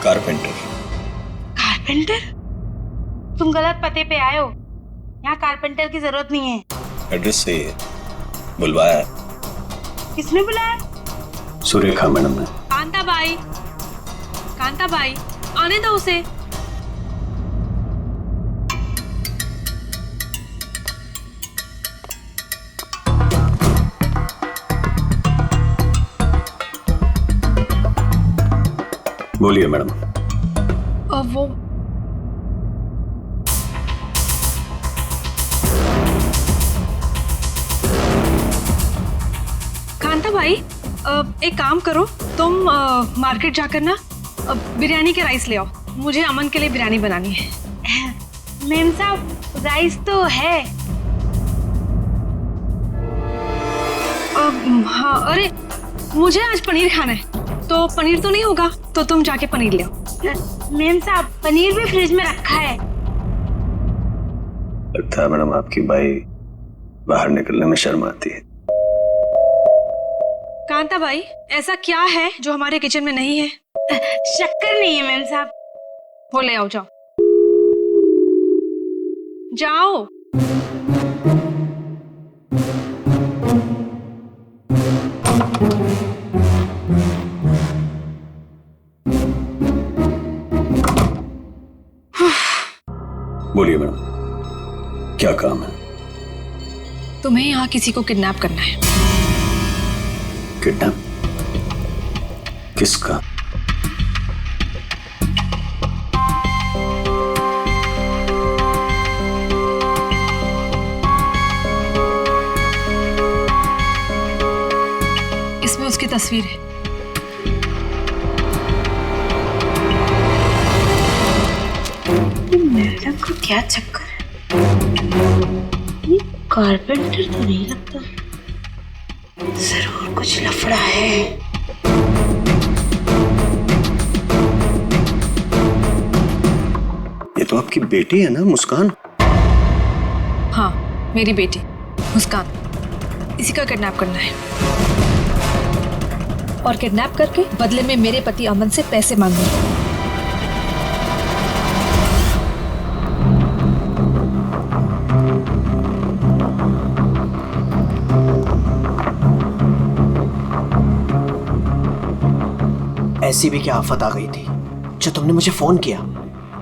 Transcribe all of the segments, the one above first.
Carpenter. Carpenter? तुम गलत पते पे आए हो। यहाँ कारपेंटर की जरूरत नहीं है। एड्रेस सही है, बुलवाया है। किसने बुलाया? सुरेखा मैडम ने। कांता भाई आने दो उसे। बोलिए मैडम। वो कांता भाई, एक काम करो, तुम मार्केट जाकर ना बिरयानी के राइस ले आओ। मुझे अमन के लिए बिरयानी बनानी है। मैम साहब, राइस तो है। हाँ, अरे मुझे आज पनीर खाना है, तो पनीर तो नहीं होगा, तो तुम जाके पनीर ले आओ। मैम साहब, पनीर भी फ्रिज में रखा है। लगता है मैडम आपकी बाई बाहर निकलने में शर्म आती है। कांता भाई, ऐसा क्या है जो हमारे किचन में नहीं है? शक्कर नहीं है मैम साहब। वो ले आओ, जाओ जाओ। बोलिए मैडम, क्या काम है? तुम्हें यहाँ किसी को किडनैप करना है। किडनैप? किसका? इसमें उसकी तस्वीर है। मैडम को क्या चक्कर है? ये कारपेंटर तो नहीं लगता। जरूर कुछ लफड़ा है। ये तो आपकी बेटी है ना, मुस्कान? हाँ, मेरी बेटी मुस्कान। इसी का किडनैप करना है और किडनैप करके बदले में मेरे पति अमन से पैसे मांगने। ऐसी भी क्या आफत आ गई थी जो तुमने मुझे फोन किया?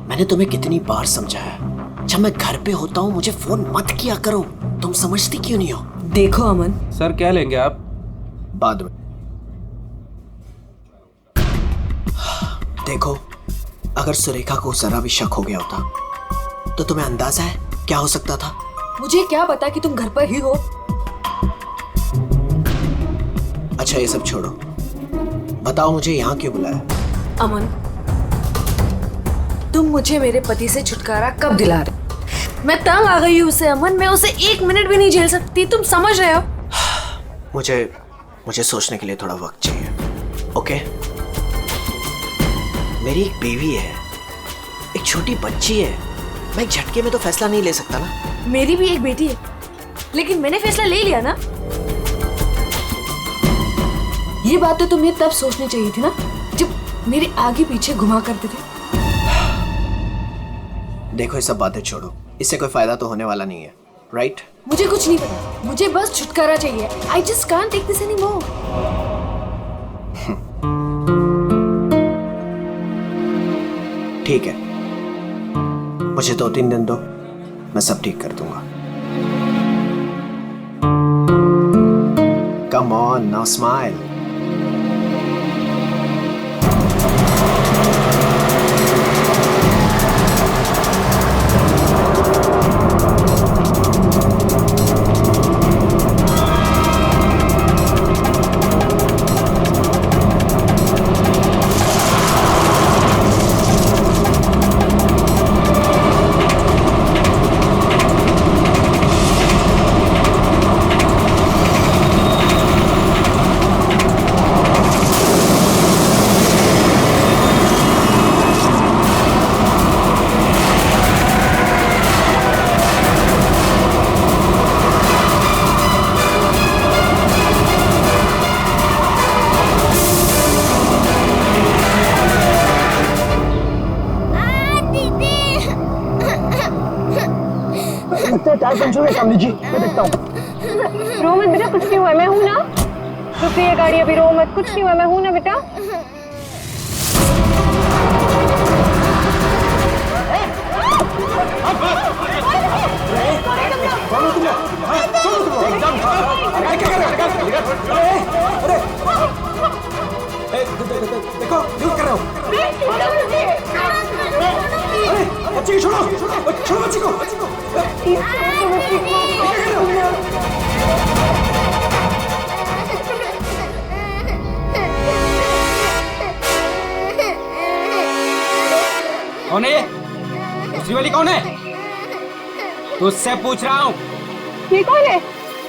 मैंने तुम्हें कितनी बार समझाया, जब मैं घर पे होता हूँ मुझे फोन मत किया करो। तुम समझती क्यों नहीं हो? देखो अमन। सर क्या लेंगे आप? बाद में। देखो, अगर सुरेखा को जरा भी शक हो गया होता तो तुम्हें अंदाजा है क्या हो सकता था? मुझे क्या पता कि तुम घर पर ही हो। अच्छा ये सब छोड़ो, बताओ मुझे यहाँ क्यों बुलाया? अमन, तुम मुझे मेरे पति से छुटकारा कब दिला रहे? मैं तंग आ गई हूँ उससे अमन, मैं उसे 1 मिनट भी नहीं झेल सकती, तुम समझ रहे हो? मुझे सोचने के लिए थोड़ा वक्त चाहिए। ओके? मेरी एक बीवी है, एक छोटी बच्ची है, मैं एक झटके में तो फैसला नहीं ले सकता ना। मेरी भी एक बेटी है, लेकिन मैंने फैसला ले लिया ना। ये बात तो तुम्हें तब सोचनी चाहिए थी ना, जब मेरे आगे पीछे घुमा करते थे। देखो ये सब बातें छोड़ो, इससे कोई फायदा तो होने वाला नहीं है, राइट? मुझे कुछ नहीं पता, मुझे बस छुटकारा चाहिए। I just can't take this anymore. ठीक है, मुझे 2-3 दिन दो, मैं सब ठीक कर दूंगा। Come on, now smile. लगता है टायर पंचर हुआ, सामने जी मैं देखता हूँ। रो मत बेटा, कुछ नहीं हुआ, मैं हूँ ना। रुक ये गाड़ी, अभी रो मत, कुछ नहीं हुआ, मैं हूँ ना बेटा। देखो क्या कर रहे हो? अरे बच्ची को छोड़ो, छोड़ो बच्ची को। कौन है ये? दूसरी वाली कौन है? तुझसे पूछ रहा हूँ। ये कौन है?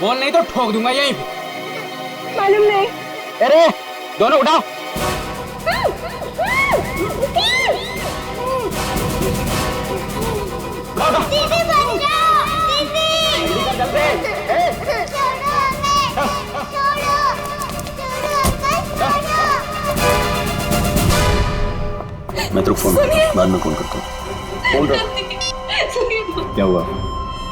बोल नहीं तो ठोक दूंगा यहीं पे। मालूम नहीं। अरे दोनों उठाओ। दीदी बच जाओ, दीदी। छोड़ो हमें, छोड़ो, मैं तेरे को फोन करता हूँ, बाद में फोन करता हूँ। फोन कर। क्या हुआ?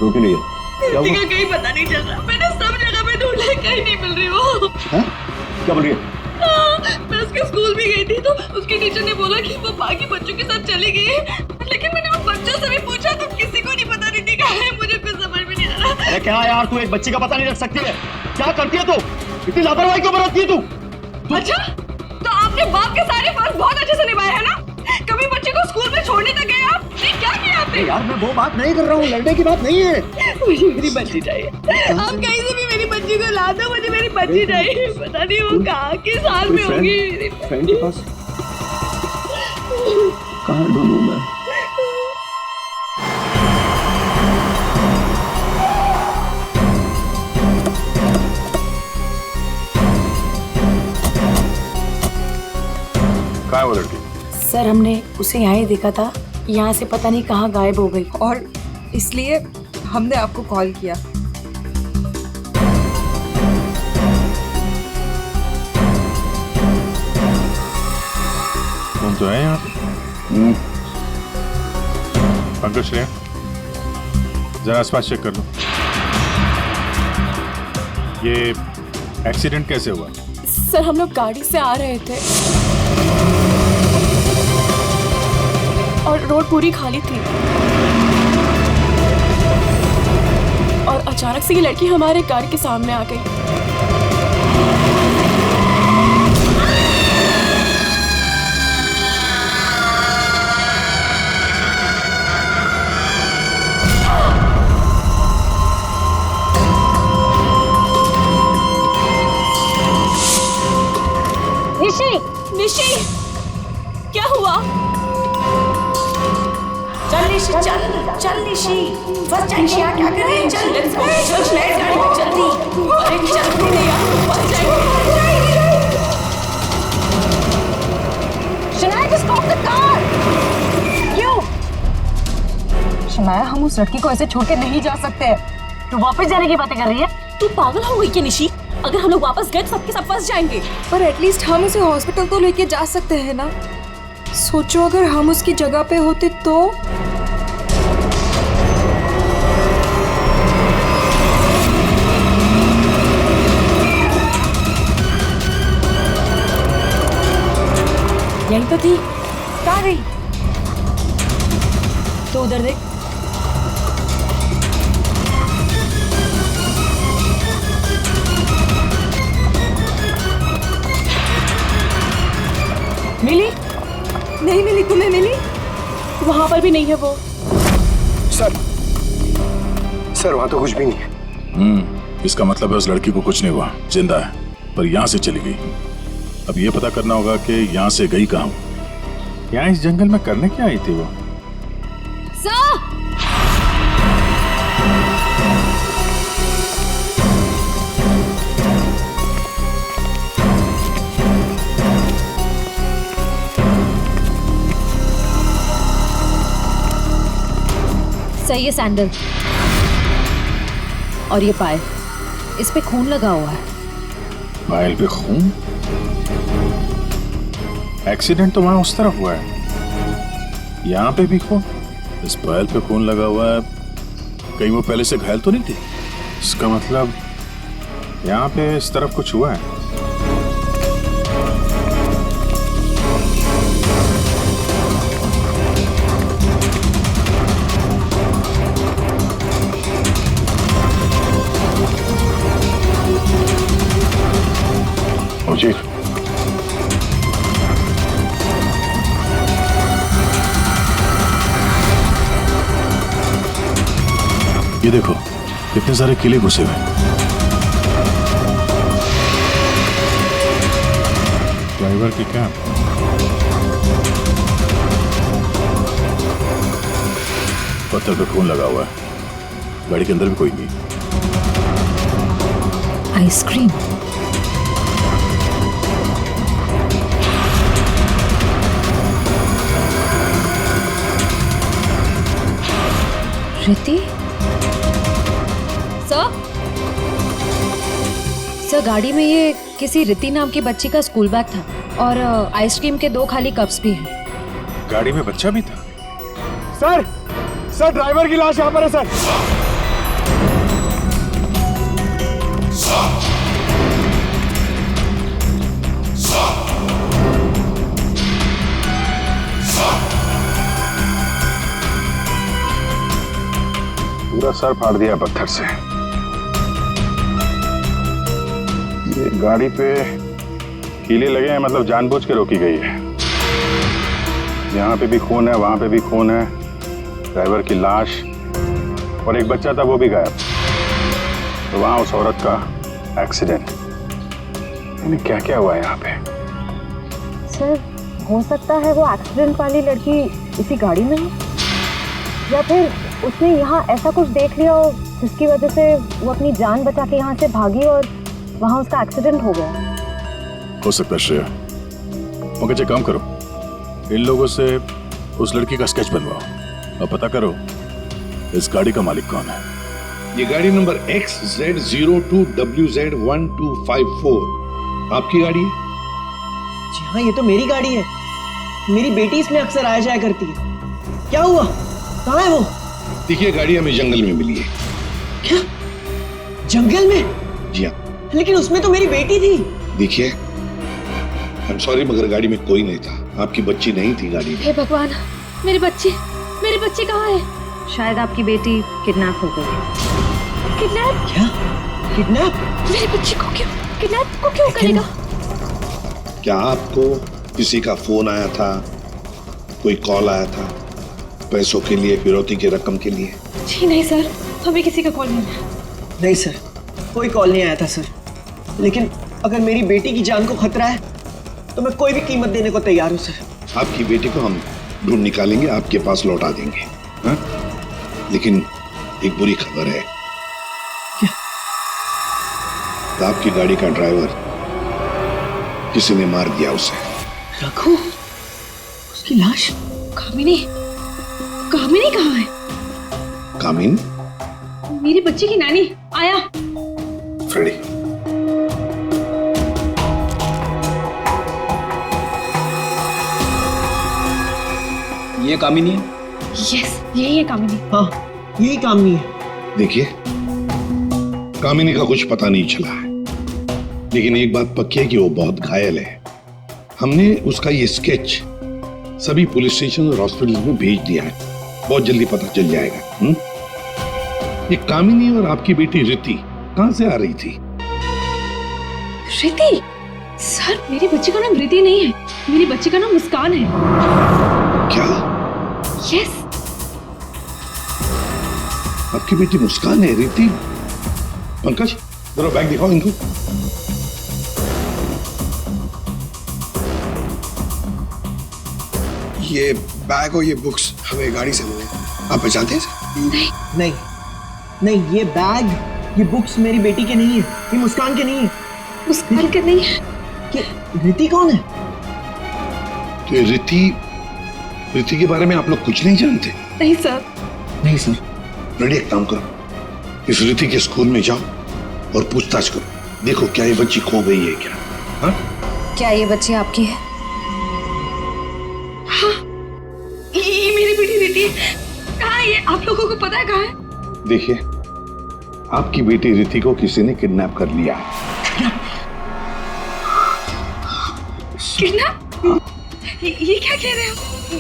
रो क्यों नहीं है? क्या हुआ? कहीं पता नहीं चल रहा, मैंने सब जगह पे ढूंढा, कहीं नहीं मिल रही वो। हाँ? क्या बोल रही है? मैं उसके स्कूल भी गई थी तो उसके टीचर ने बोला कि वो बाकी बच्चों के साथ चली गई है, लेकिन मैंने उन बच्चों से भी पूछा तो किसी को नहीं पता दीदी कहाँ है, मुझे कुछ समझ में नहीं आ रहा। अरे क्या यार, तू एक बच्ची का पता नहीं रख सकती है? क्या करती है तू? इतनी लापरवाही क्यों बरतती है तू? अच्छा, तो आपने बाप के सारे फर्ज बहुत अच्छे से निभाए है ना? कभी बच्चे को स्कूल में छोड़ने तक गए आप? नहीं, क्या किया आपने? यार मैं वो बात नहीं कर रहा हूँ, लड़ने की बात नहीं है। मुझे मेरी बच्ची चाहिए, आप कहीं से भी मेरी बच्ची को ला दो, मुझे मेरी बच्ची चाहिए। पता नहीं वो कहाँ किस हाल में होगी। फ्रेंड के पास कहाँ ढूंढूं मैं? कहाँ है वो लड़की? सर हमने उसे यहाँ ही देखा था, यहाँ से पता नहीं कहाँ गायब हो गई। और इसलिए हमने आपको कॉल किया। कौन तो है यहाँ? पंकज श्रेया, जरा आसपास चेक कर लो। ये एक्सीडेंट कैसे हुआ? सर हम लोग गाड़ी से आ रहे थे और रोड पूरी खाली थी और अचानक से ये लड़की हमारे कार के सामने आ गई। निशी, निशी, क्या हुआ? चल निशी, चल चल निशी, फर्स्ट टाइम क्या कर रही है? चल लेट्स गो, चल गाड़ी जल्दी। अरे चल नहीं यार, फंस जाएंगे। Shanaya just stop the car। क्यों? शनाया हम उस लड़की को ऐसे छोड़ के नहीं जा सकते। तू वापस जाने की बातें कर रही है? तू पागल हो गई क्या निशी? अगर हम लोग वापस गए तो सबके सब फंस जाएंगे। पर एटलीस्ट हम उसे हॉस्पिटल तो लेके जा सकते हैं ना। सोचो अगर हम उसकी जगह पे होते तो। यही तो थी, कहाँ गई? तो उधर देख। मिली? नहीं मिली, तुम्हें मिली? वहां पर भी नहीं है वो। सर वहाँ तो कुछ भी नहीं है। इसका मतलब है उस लड़की को कुछ नहीं हुआ, जिंदा है, पर यहाँ से चली गई। अब ये पता करना होगा कि यहाँ से गई कहाँ। यहाँ इस जंगल में करने क्या आई थी वो? सही है सैंडल और ये पायल, इस पे खून लगा हुआ है। पायल पे खून? एक्सीडेंट तो वहां उस तरफ हुआ है, यहाँ पे भी खून। इस पायल पे खून लगा हुआ है, कहीं वो पहले से घायल तो नहीं थी? इसका मतलब यहाँ पे इस तरफ कुछ हुआ है। चीफ, ये देखो कितने सारे किले घुसे हुए हैं। ड्राइवर की क्या? पत्थर पे खून लगा हुआ है। गाड़ी के अंदर भी कोई नहीं। आइसक्रीम। रिति? सर गाड़ी में ये किसी रिति नाम की बच्ची का स्कूल बैग था और आइसक्रीम के 2 खाली कप्स भी हैं। गाड़ी में बच्चा भी था? सर ड्राइवर की लाश यहाँ पर है सर। पूरा सर फाड़ दिया पत्थर से। ये गाड़ी पे कीले लगे हैं, मतलब जानबूझ के रोकी गई है। यहाँ पे भी खून है, वहां पे भी खून है, ड्राइवर की लाश और एक बच्चा था वो भी गायब। तो वहां उस औरत का एक्सीडेंट। यानी क्या क्या हुआ है यहाँ पे? सर हो सकता है वो एक्सीडेंट वाली लड़की इसी गाड़ी में है, या फिर उसने यहाँ ऐसा कुछ देख लिया हो जिसकी वजह से वो अपनी जान बचा के यहाँ से भागी और वहाँ उसका एक्सीडेंट हो गया। हो सकता है श्रेया। मगर एक काम करो, इन लोगों से उस लड़की का स्केच बनवाओ और पता करो इस गाड़ी का मालिक कौन है। ये गाड़ी नंबर XZ02WZ1254 आपकी गाड़ी है? जी हाँ, ये तो मेरी गाड़ी है। मेरी बेटी इसमें अक्सर आया जाया करती है। क्या हुआ? कहाँ है वो? देखिए, गाड़ी हमें जंगल में मिली है। क्या? जंगल में? जी हाँ। लेकिन उसमें तो मेरी बेटी थी। देखिए, आई एम सॉरी मगर गाड़ी में कोई नहीं था। आपकी बच्ची नहीं थी गाड़ी में। हे भगवान, मेरी बच्ची कहाँ है? शायद आपकी बेटी किडनैप हो गई। किडनैप? क्या? किडनैप? मेरी बच्ची को क्यों करेगा? क्या आपको किसी का फोन आया था, कोई कॉल आया था पैसों के लिए, फिरौती की रकम के लिए? जी नहीं सर, हमें किसी का कॉल नहीं आया। नहीं सर, कोई कॉल नहीं आया था सर। लेकिन अगर मेरी बेटी की जान को खतरा है तो मैं कोई भी कीमत देने को तैयार हूँ सर। आपकी बेटी को हम ढूंढ निकालेंगे, आपके पास लौटा देंगे। हाँ? लेकिन एक बुरी खबर है। क्या? आपकी गाड़ी का ड्राइवर किसी ने मार दिया उसे। रघु? उसकी लाश? कामिनी कहाँ है? कामिन? मेरी बच्ची की नानी। आया। फ्रेडी। ये कामिनी है? यस, यही है कामिनी। हाँ, यही कामिनी है। देखिए, कामिनी का कुछ पता नहीं चला है, लेकिन एक बात पक्की है कि वो बहुत घायल है। हमने उसका ये स्केच सभी पुलिस स्टेशन और हॉस्पिटल में भेज दिया है। बहुत जल्दी पता चल जाएगा। ये कामिनी और आपकी बेटी रिति कहां से आ रही थी? रिति? सर, मेरी बच्ची का नाम रिति नहीं है, मेरी बच्ची का नाम मुस्कान है। क्या? यस। आपकी बेटी मुस्कान है? रिति? पंकज, जरा बैग दिखाओ इनको। ये बैग और ये बुक्स हमें गाड़ी से मिले। आप पहचानते हैं? नहीं, ये बैग, ये बुक्स मेरी बेटी के नहीं है, ये मुस्कान के नहीं है। मुस्कान के नहीं है? रिति कौन है? तो रिति के बारे में आप लोग कुछ नहीं जानते? नहीं सर। नहीं सर। रेडी, एक काम करो, इस रिति के स्कूल में जाओ और पूछताछ करो। देखो क्या ये बच्ची खो गई है क्या? हाँ? क्या ये बच्ची आपकी है? हाँ, ये मेरी बेटी रिति है। कहाँ है ये? आप लोगों को पता है कहाँ है? देखिए, आपकी बेटी रिति को किसी ने किडनैप कर लिया है। किडनैप? ये क्या कह रहे हो?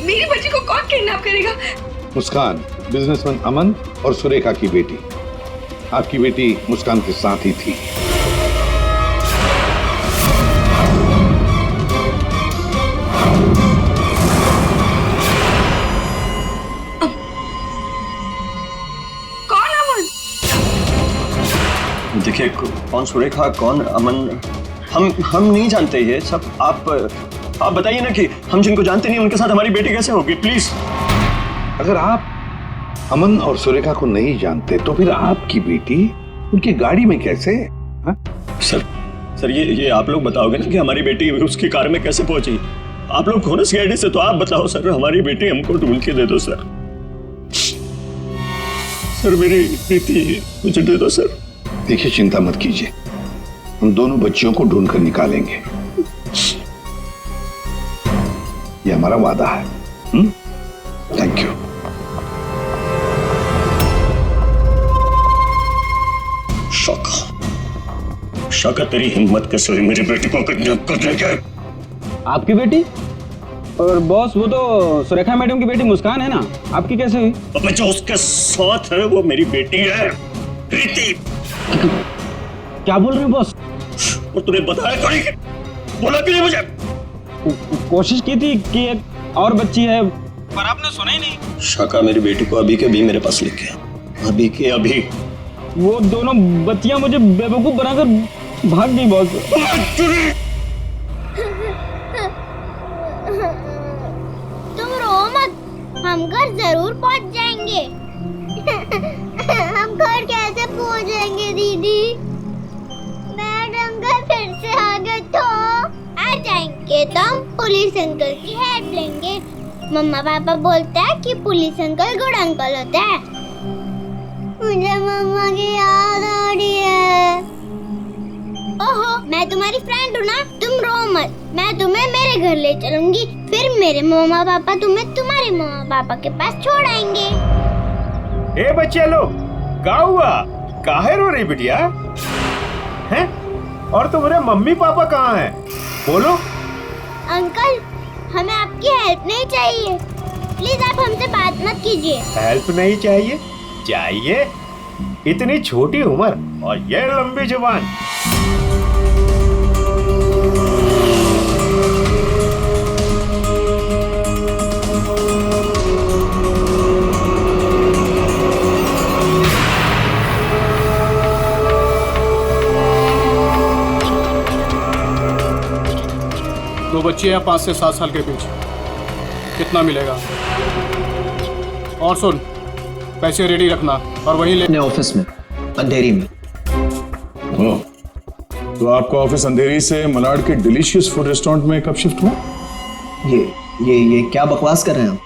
मेरी बच्ची को कौन किडनैप करेगा? मुस्कान, बिजनेसमैन अमन और सुरेखा की बेटी। आपकी बेटी मुस्कान के साथ ही थी। देखिए, कौन सुरेखा कौन अमन, हम नहीं जानते ये सब। आप बताइए ना कि हम जिनको जानते नहीं उनके साथ हमारी बेटी कैसे होगी, प्लीज। अगर आप अमन और सुरेखा को नहीं जानते तो फिर आपकी बेटी उनकी गाड़ी में कैसे? हा? सर ये आप लोग बताओगे ना कि हमारी बेटी उसकी कार में कैसे पहुंची? आप लोग हो ना सीआईडी से, तो आप बताओ सर, हमारी बेटी हमको ढूंढ के दे दो सर। सर मेरी बेटी मुझे दे दो सर। देखिए, चिंता मत कीजिए, हम दोनों बच्चियों को ढूंढ कर निकालेंगे। ये हमारा वादा है। Thank you. शाका तेरी हिम्मत कैसे हुई मेरी बेटी को किडनैप करने के? आपकी बेटी? और बॉस, वो तो सुरेखा मैडम की बेटी मुस्कान है ना, आपकी कैसे हुई? अब जो उसके साथ है वो मेरी बेटी है, रिति। क्या बोल रहे हैं बॉस? और तूने बताया थोड़ी, बोला क्यों मुझे? कोशिश की थी कि एक और बच्ची है, पर आपने सुना ही नहीं। शाका मेरी बेटी को अभी के अभी मेरे पास लेके अभी के अभी। वो दोनों बच्चियां मुझे बेवकूफ बनाकर भाग गई बॉस। तुम रो मत, हम घर जरूर पहुंच जाएंगे। हम घर कैसे पहुंचेंगे दीदी? मैडम का फिर से आ गए तो आ जाएंगे तो हम पुलिस अंकल की हेल्प लेंगे। मम्मा पापा बोलते हैं कि पुलिस अंकल गुड अंकल होता है। मुझे मम्मा की याद आ रही है। ओहो, मैं तुम्हारी फ्रेंड हूँ ना, तुम रो मत। मैं तुम्हें मेरे घर ले चलूंगी, फिर मेरे मम्मा पापा तुम्हें तुम्हारे मम्मा पापा के पास छोड़ आएंगे। ए बच्चे लोग, क्या हुआ? काहे रो रही बिटिया? हैं? और तुम्हारे मम्मी पापा कहाँ हैं? बोलो। अंकल, हमें आपकी हेल्प नहीं चाहिए, प्लीज आप हमसे बात मत कीजिए। हेल्प नहीं चाहिए? चाहिए? इतनी छोटी उम्र और ये लंबी जुबान। दो बच्चे हैं 5 से 7 साल के बीच, कितना मिलेगा? और सुन, पैसे रेडी रखना और वहीं ले। अपने ऑफिस में, अंधेरी में। तो आपका ऑफिस अंधेरी से मलाड के डिलीशियस फूड रेस्टोरेंट में कब शिफ्ट हुआ? ये क्या बकवास कर रहे हैं आप?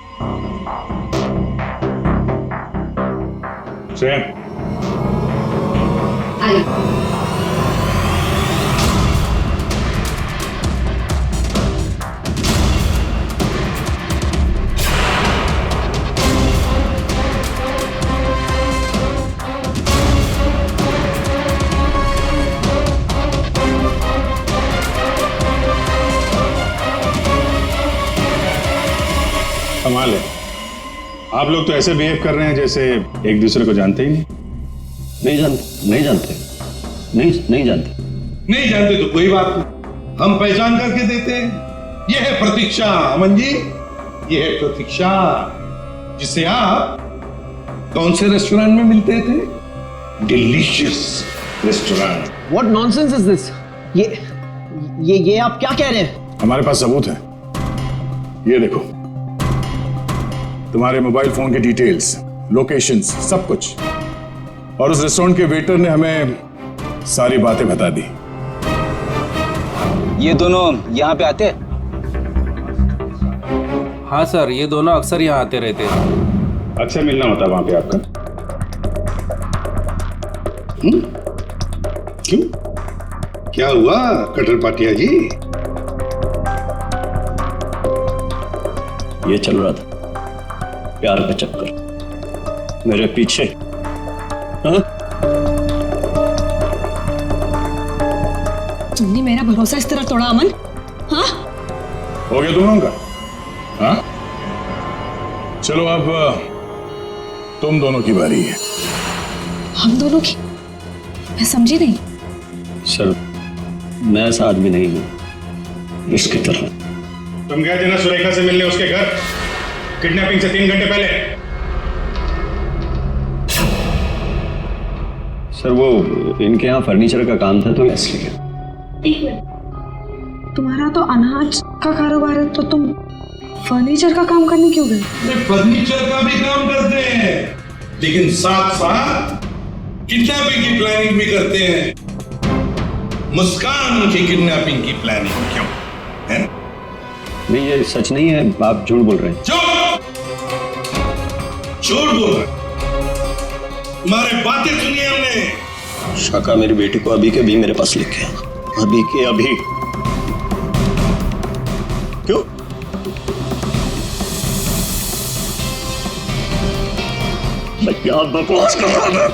कमाल है, आप लोग तो ऐसे बिहेव कर रहे हैं जैसे एक दूसरे को जानते ही नहीं। नहीं जानते। नहीं जानते तो कोई बात नहीं, हम पहचान करके देते हैं। यह है प्रतीक्षा अमन जी, यह है प्रतीक्षा, जिसे आप कौन से रेस्टोरेंट में मिलते थे? Delicious restaurant. What nonsense is this? ये आप क्या कह रहे हैं? हमारे पास सबूत है, ये देखो, तुम्हारे मोबाइल फोन के डिटेल्स, लोकेशंस, सब कुछ। और उस रेस्टोरेंट के वेटर ने हमें सारी बातें बता दी। ये दोनों यहाँ पे आते? हाँ सर, ये दोनों अक्सर यहाँ आते रहते हैं। अक्सर मिलना होता है वहां पे आपका? क्यों, क्या हुआ कटर पाटिया जी? ये चल रहा था प्यार का चक्कर, मेरे पीछे हाँ? तुमने मेरा भरोसा इस तरह तोड़ा अमन? हाँ? हो गया तुम लोगों का? हाँ? चलो अब तुम दोनों की बारी है। हम दोनों की? मैं समझी नहीं। सर, मैं ऐसा आदमी नहीं हूँ इसकी तरह। तुम गए थे ना सुरेखा से मिलने उसके घर किडनैपिंग से 3 घंटे पहले? सर वो इनके यहाँ फर्नीचर का काम था तो इसलिए। एक मिनट, तुम्हारा तो अनाज का कारोबार है तो तुम फर्नीचर का काम करने क्यों गए? फर्नीचर का भी काम करते हैं लेकिन साथ साथ किडनैपिंग की प्लानिंग भी करते हैं। मुस्कान की किडनैपिंग की प्लानिंग क्यों है? नहीं ये सच नहीं है, आप झूठ बोल रहे हैं। झूठ बोल रहे हैं? तुम्हारे बातें सुनी हमने। शाका मेरी बेटी को अभी के अभी मेरे पास लेके आया। अभी के अभी। क्यों? मैं क्या बकवास कर रहा था?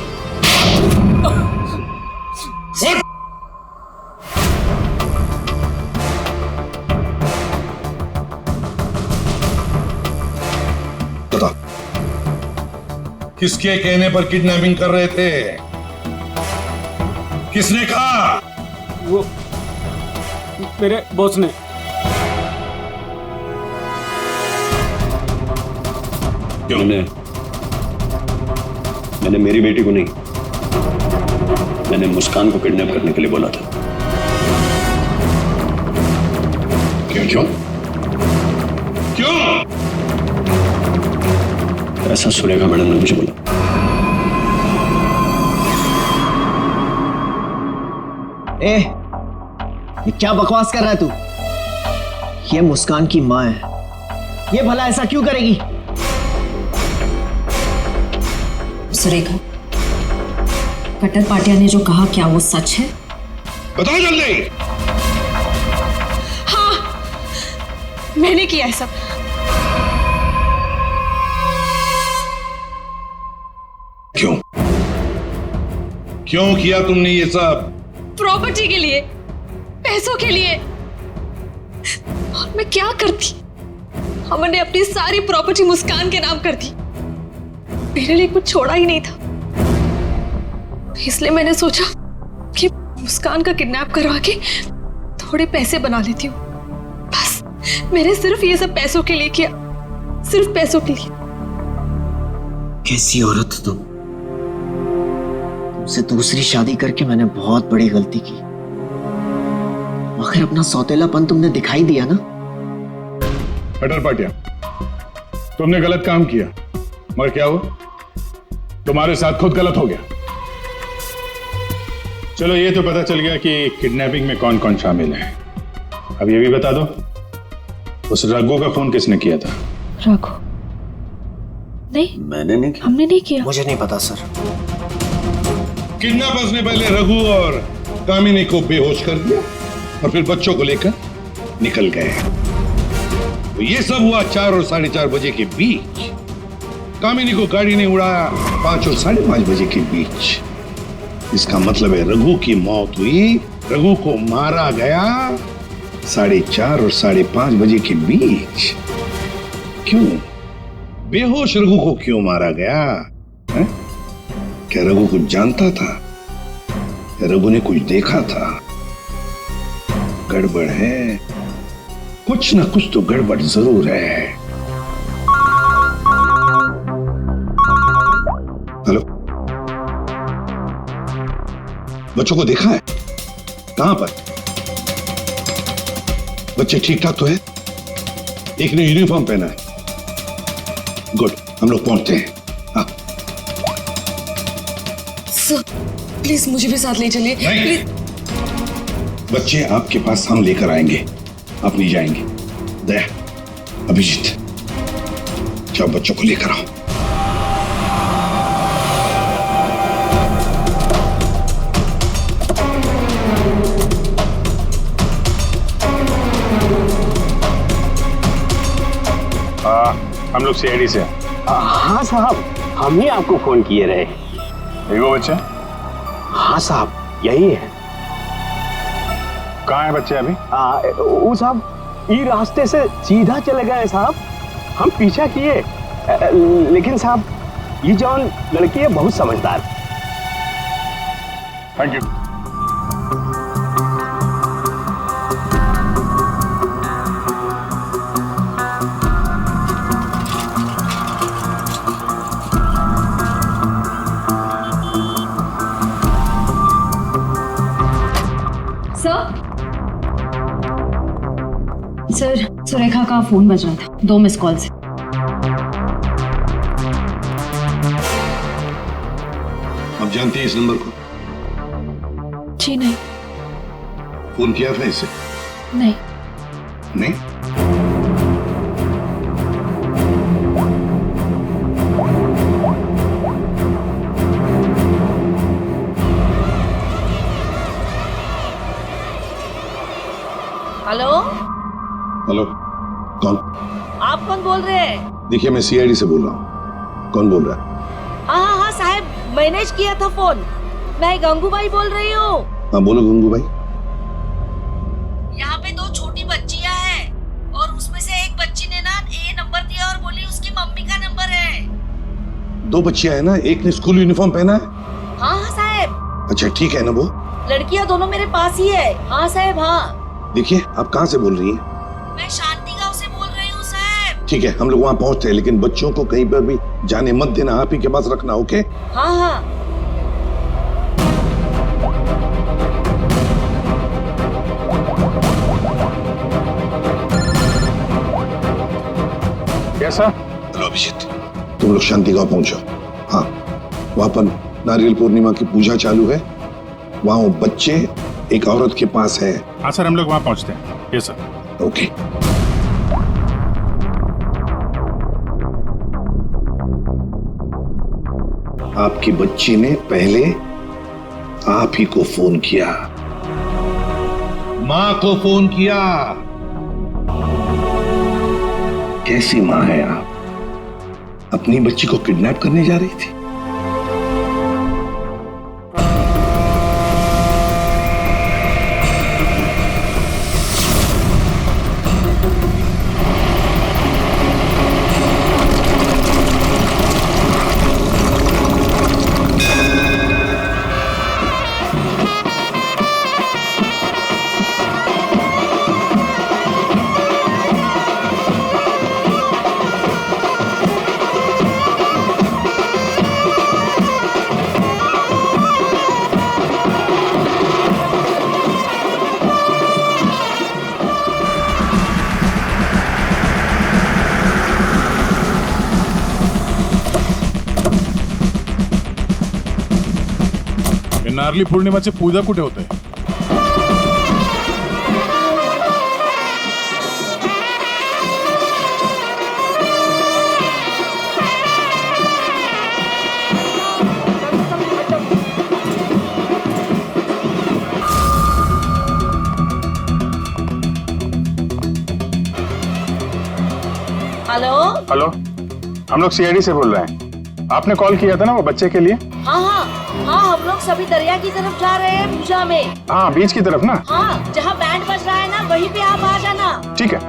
बता, किसके कहने पर किडनैपिंग कर रहे थे? किसने कहा? वो मेरे बॉस ने। क्यों? मैंने मेरी बेटी को नहीं, मैंने मुस्कान को किडनैप करने के लिए बोला था। क्यों क्यों क्यों? ऐसा सुरेखा मैडम ने मुझे बोला। ए, ये क्या बकवास कर रहा है तू? ये मुस्कान की माँ है, ये भला ऐसा क्यों करेगी? सुरेखा, कट्टर पाटिया ने जो कहा क्या वो सच है? बताओ जल्दी। हाँ, मैंने किया है सब। क्यों? क्यों किया तुमने ये सब? प्रॉपर्टी के लिए, पैसों के लिए। और मैं क्या करती? हमने अपनी सारी प्रॉपर्टी मुस्कान के नाम कर दी। मेरे लिए कुछ छोड़ा ही नहीं था, इसलिए मैंने सोचा कि मुस्कान का किडनैप करवा के थोड़े पैसे बना लेती हूँ। बस मैंने सिर्फ ये सब पैसों के लिए किया, सिर्फ पैसों के लिए। कैसी औरत हो तुम? तुमसे दूसरी शादी करके मैंने बहुत बड़ी गलती की, मगर अपना सौतेलापन तुमने दिखाई दिया ना। कट्टर पाटिया, तुमने गलत काम किया, मगर क्या हुआ? तुम्हारे साथ खुद गलत हो गया। चलो ये तो पता चल गया कि किडनैपिंग में कौन कौन शामिल है। अब ये भी बता दो, उस रघु का फोन किसने किया था? रघु? नहीं, मैंने नहीं किया। हमने नहीं किया। मुझे नहीं पता सर। किडनैपर्स ने पहले रघु और कामिनी को बेहोश कर दिया और फिर बच्चों को लेकर निकल गए। तो ये सब हुआ 4 और 4:30 बजे के बीच। कामिनी को गाड़ी ने उड़ाया 5 और 5:30 बजे के बीच। इसका मतलब है रघु की मौत हुई, रघु को मारा गया 4:30 और 5:30 बजे के बीच। क्यों? बेहोश रघु को क्यों मारा गया है? क्या रघु कुछ जानता था? क्या रघु ने कुछ देखा था? गड़बड़ है, कुछ ना कुछ तो गड़बड़ जरूर है। हेलो, बच्चों को देखा है? कहां पर? बच्चे ठीक ठाक तो है? एक ने यूनिफॉर्म पहना है। गुड, हम लोग पहुंचते हैं। हाँ। सर, प्लीज मुझे भी साथ ले चलिए। प्लीज। बच्चे आपके पास हम लेकर आएंगे, आप नहीं जाएंगे। दया, अभिजीत, जाओ बच्चों को लेकर आओ। हम लोग सीआईडी से हैं। हाँ साहब, हम ही आपको फोन किए रहे। यही वो बच्चे? हाँ साहब, यही है। कहाँ है बच्चे अभी? वो साहब ये रास्ते से सीधा चले गए साहब। हम पीछा किए, लेकिन साहब ये जौन लड़की है बहुत समझदार। Thank you. सर, सुरेखा का फोन बज रहा था, 2 मिस कॉल से। आप जानते हैं इस नंबर को? जी नहीं। फोन किया था इसे? नहीं। नहीं? हेलो, हेलो, कौन? आप कौन बोल रहे हैं? देखिए, मैं सीआईडी से बोल रहा हूँ। कौन बोल रहा है? हाँ साहब, मैंने किया था फोन। मैं गंगूबाई बोल रही हूँ। हाँ बोलो गंगूबाई। यहाँ पे 2 छोटी बच्चियाँ हैं और उसमें से एक बच्ची ने ना ये नंबर दिया और बोली उसकी मम्मी का नंबर है। 2 बच्चियां हैं ना, एक ने स्कूल यूनिफॉर्म पहना है। हाँ साहब। अच्छा ठीक है ना वो? लड़कियाँ दोनों मेरे पास ही है। हाँ साहब, हाँ। देखिए, आप कहाँ से बोल रही हैं? मैं शांति गांव से बोल रही हूँ साहब। ठीक है, हम लोग वहाँ पहुँचते हैं, लेकिन बच्चों को कहीं पर भी जाने मत देना, आप ही के पास रखना। ओके? हाँ। कैसा? हेलो अभिजीत, तुम लोग शांति गांव पहुंचो। हाँ, वहाँ पर नारियल पूर्णिमा की पूजा चालू है। वहाँ वो बच्चे एक औरत के पास है। हाँ सर, हम लोग वहाँ पहुँचते हैं। Yes sir. ओके। आपकी बच्ची ने पहले आप ही को फोन किया, माँ को फोन किया। कैसी माँ है आप? अपनी बच्ची को किडनैप करने जा रही थी? नारली पौर्णिमाचे पूजा कुठे होते? हेलो। हेलो, हम लोग सीआईडी से बोल रहे हैं। आपने कॉल किया था ना वो बच्चे के लिए? हाँ, हम लोग सभी दरिया की तरफ जा रहे हैं पूजा में। हाँ, बीच की तरफ ना? हाँ, जहाँ बैंड बज रहा है ना, वहीं पे आप आ जाना। ठीक है,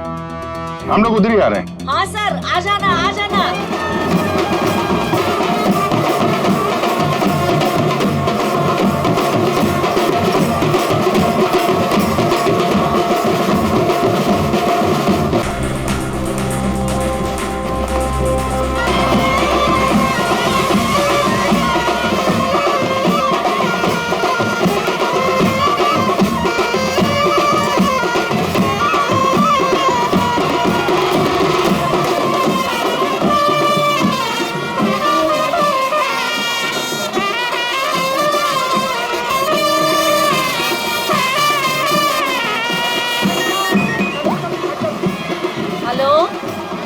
हम लोग उधर ही आ रहे हैं। हाँ सर, आ जाना, आ जाना।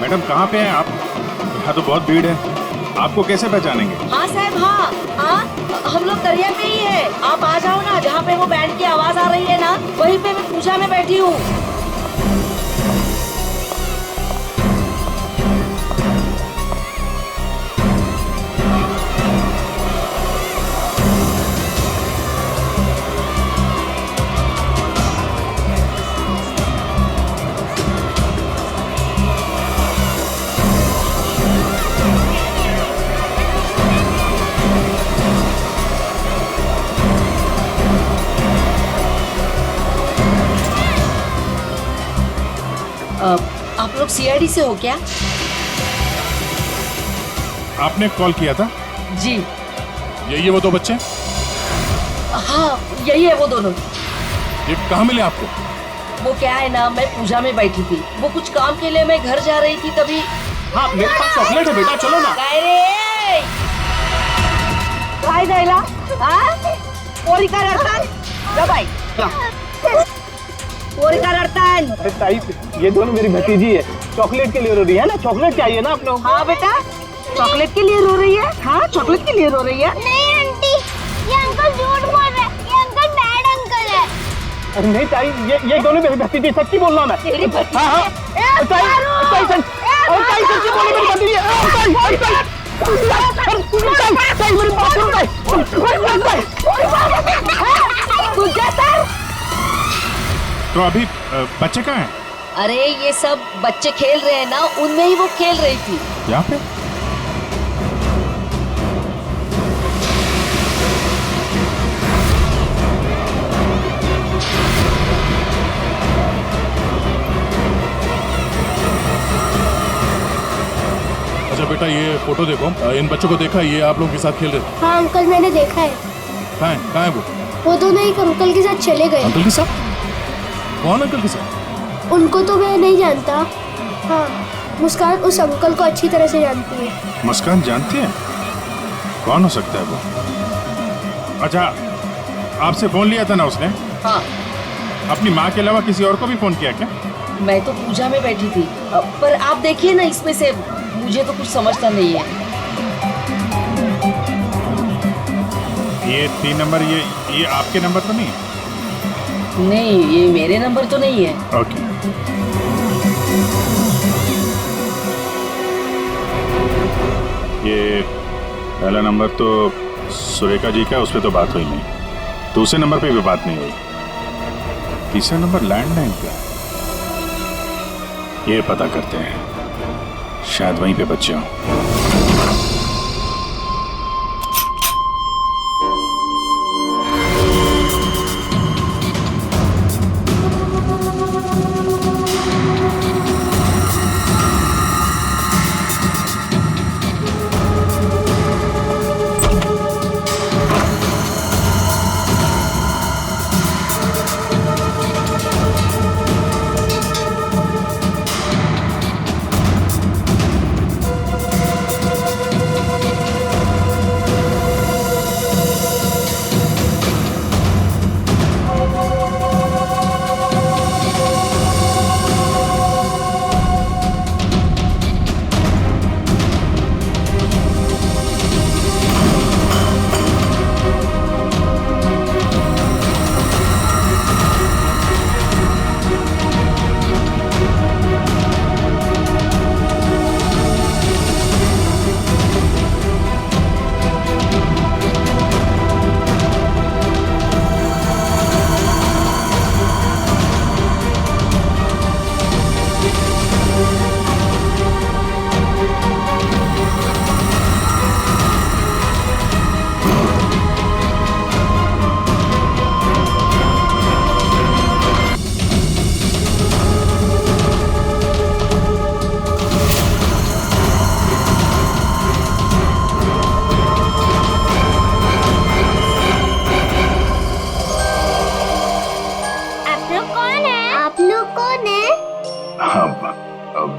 मैडम कहाँ पे हैं आप? यहाँ तो बहुत भीड़ है, आपको कैसे पहचानेंगे? हाँ साहब, हाँ, हम लोग दरिया पे ही है। आप आ जाओ ना, जहाँ पे वो बैंड की आवाज आ रही है ना, वहीं पे मैं पूजा में बैठी हूँ। सीआईडी से हो क्या? आपने कॉल किया था? जी। यही है वो दो बच्चे? हाँ यही है वो दोनों। ये कहाँ मिले आपको? वो क्या है ना, मैं पूजा में बैठी थी, वो कुछ काम के लिए मैं घर जा रही थी तभी। हाँ मेरे पास चॉकलेट है बेटा, चलो ना। काय जायला पोरी का रडतान जा बाई पोरी का रडतान। अरे ताई ये दोनों मेरी भतीजी है, चॉकलेट के लिए रो रही है ना, चॉकलेट चाहिए ना आप लोग। हाँ बेटा चॉकलेट के लिए रो रही है। हाँ चॉकलेट के लिए रो रही है। नहीं आंटी, ये अंकल झूठ बोल रहे हैं, ये अंकल बैड अंकल है। अरे नहीं ताई, ये दोनों मेरी भतीजी, सच्ची बोल रहा मैं। तेरी भतीजी? हाँ ताई सच्ची बोलो, मेरी भतीजी है। ताई मेरी बात सुनो ताई। तो अभी बच्चे कहाँ हैं? अरे ये सब बच्चे खेल रहे हैं ना, उनमें ही वो खेल रही थी। यहाँ पे? अच्छा बेटा ये फोटो देखो, इन बच्चों को देखा, ये आप लोगों के साथ खेल रहे थे? हाँ अंकल मैंने देखा है। कहाँ है वो दोनों एक अंकल के साथ चले गए। अंकल के साथ? कौन अंकल के साथ? उनको तो मैं नहीं जानता। हाँ मुस्कान उस अंकल को अच्छी तरह से जानती है। मुस्कान जानती है? कौन हो सकता है वो? अच्छा आपसे फोन लिया था ना उसने? हाँ। अपनी माँ के अलावा किसी और को भी फोन किया क्या? मैं तो पूजा में बैठी थी, पर आप देखिए ना, इसमें से मुझे तो कुछ समझता नहीं है। ये 3 नंबर, ये आपके नंबर तो नहीं है? नहीं ये मेरे नंबर तो नहीं है। ओके। ये पहला नंबर तो सुरेखा जी का, उस पर तो बात हुई नहीं। दूसरे नंबर पे भी बात नहीं हुई। तीसरा नंबर लैंडलाइन का, ये पता करते हैं, शायद वहीं पे बच्चे हों।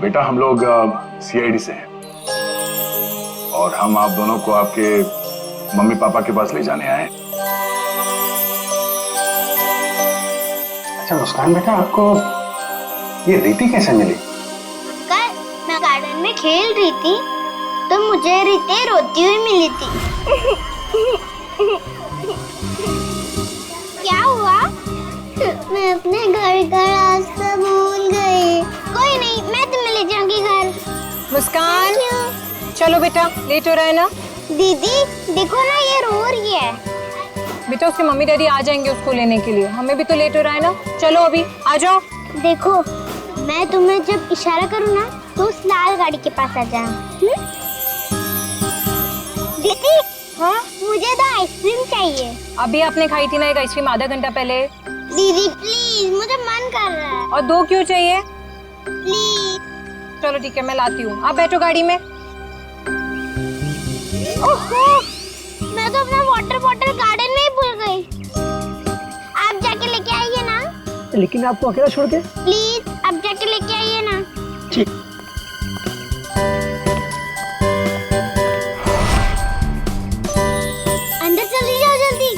बेटा हम लोग सीआईडी से हैं और हम आप दोनों को आपके मम्मी पापा के पास ले जाने आए। अच्छा मुस्कान बेटा, आपको ये रीति कैसे मिली? कल मैं गार्डन में खेल रही थी तो मुझे रीति रोती हुई मिली थी। क्या हुआ? मैं अपने घर का रास्ता भूल गई। कोई नहीं, मैं तुम्हें ले जाऊंगी घर। मुस्कान चलो बेटा, लेट हो रहा है ना। दीदी देखो ना, ये रो रही है। बेटा उसके मम्मी डैडी आ जाएंगे उसको लेने के लिए, हमें भी तो लेट हो रहा है ना। चलो अभी आ जाओ। देखो मैं तुम्हें जब इशारा करूँ ना तो उस लाल गाड़ी के पास आ जाना। दीदी हाँ मुझे तो आइसक्रीम चाहिए। अभी आपने खाई थी ना एक आइसक्रीम आधा घंटा पहले। दीदी प्लीज, मुझे मन कर रहा है। और 2 क्यों चाहिए? प्लीज चलो ठीक है, मैं लाती हूँ, आप बैठो गाड़ी में। ओहो, मैं तो अपना वाटर बॉटल गार्डन में ही भूल गई। आप जाके लेके आइए ना। लेकिन आपको अकेला छोड़ के? प्लीज आप जाके लेके आइए ना। ठीक। अंदर चली जाओ जल्दी।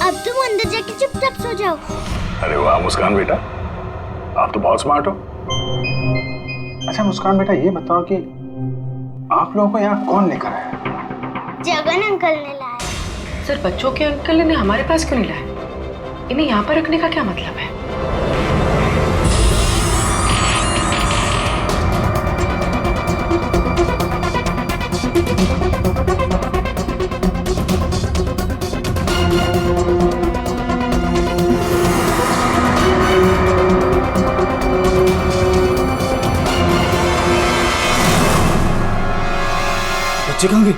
अब तुम अंदर जाके चुपचाप सो जाओ। अरे वाह मुस्कान बेटा, आप तो बहुत स्मार्ट हो। अच्छा मुस्कान बेटा, ये बताओ कि आप लोगों को यहाँ कौन लेकर आया? जगन अंकल ने लाया। सर, बच्चों के अंकल ने हमारे पास क्यों नहीं लाया? इन्हें यहाँ पर रखने का क्या मतलब है? बच्चे कहाँ गए?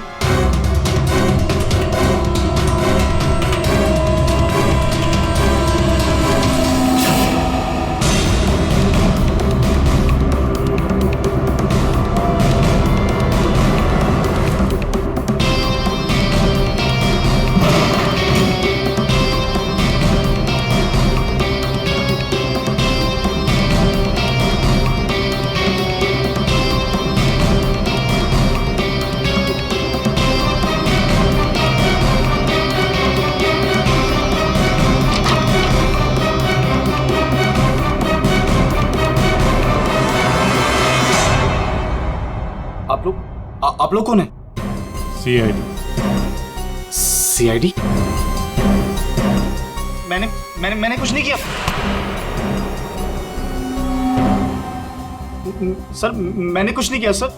आप लोग कौन है? सीआईडी। सीआईडी? मैंने कुछ नहीं किया सर, मैंने कुछ नहीं किया सर।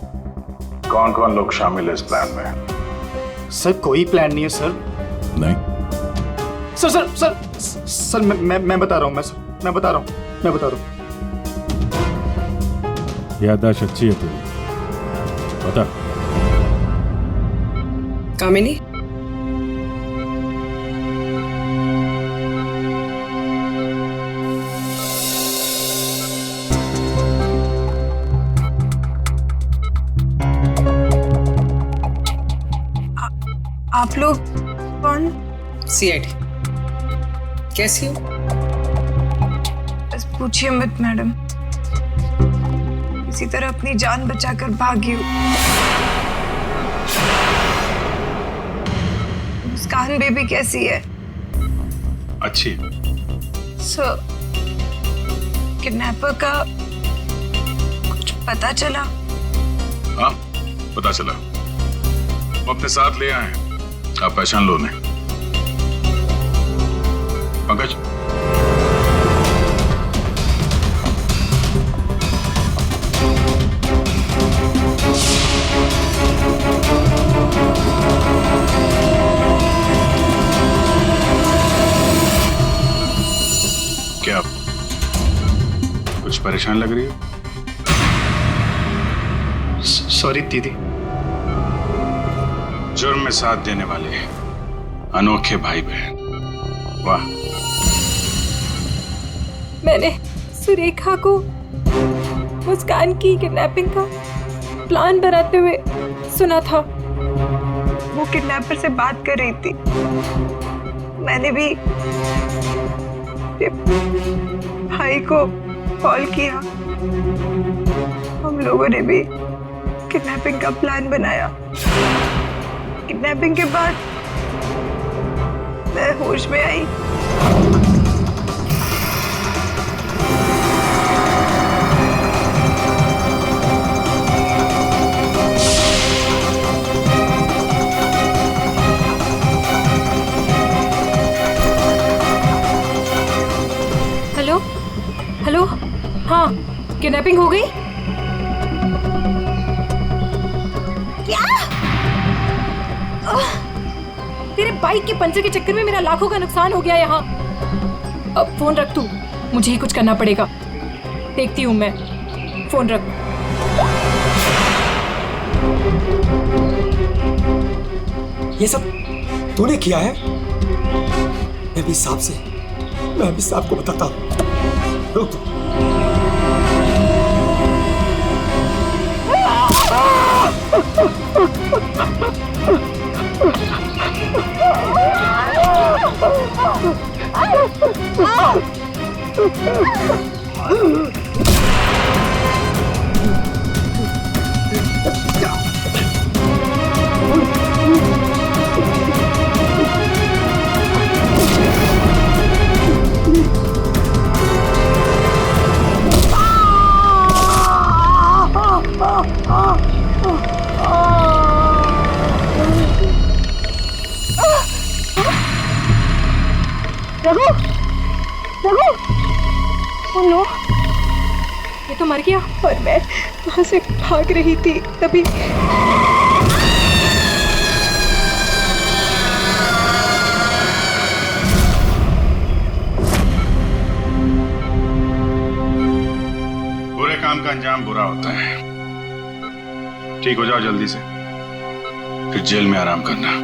कौन कौन लोग शामिल है इस प्लान में? सर कोई प्लान नहीं है सर। नहीं सर सर सर सर मैं बता रहा हूँ, मैं बता रहा हूँ। याददाश्त अच्छी है तेरी, बता। कामिनी, आप लोग कौन? सीआईडी। कैसी हो? बस पूछिए मत मैडम, किसी तरह अपनी जान बचाकर भागी हूँ। मुस्कान बेबी कैसी है? अच्छी। सर, किडनैपर का कुछ पता चला? हाँ पता चला, वो अपने साथ ले आए हैं। आप पहचान लो उन्हें। पंकज, क्या कुछ परेशान लग रही हो? सॉरी दीदी। जुर्म में साथ देने वाले अनोखे भाई बहन, वाह। मैंने सुरेखा को मुस्कान की किडनैपिंग का प्लान बनाते हुए सुना था। वो किडनैपर से बात कर रही थी। मैंने भी भाई को कॉल किया। हम लोगों ने भी किडनैपिंग का प्लान बनाया। किडनैपिंग के बाद मैं होश में आई। हेलो हेलो, हाँ किडनैपिंग हो गई? तेरे बाइक के पंचर के चक्कर में मेरा लाखों का नुकसान हो गया यहाँ। अब फोन रख तू, मुझे ही कुछ करना पड़ेगा। देखती हूँ मैं, फोन रख। ये सब तूने किया है? मैं भी साहब को बताता हूँ। रुक तू। रघु, रघु, ओ नो, ये तो मर गया। और मैं वहां से भाग रही थी तभी। बुरे काम का अंजाम बुरा होता है। ठीक हो जाओ जल्दी से, फिर जेल में आराम करना।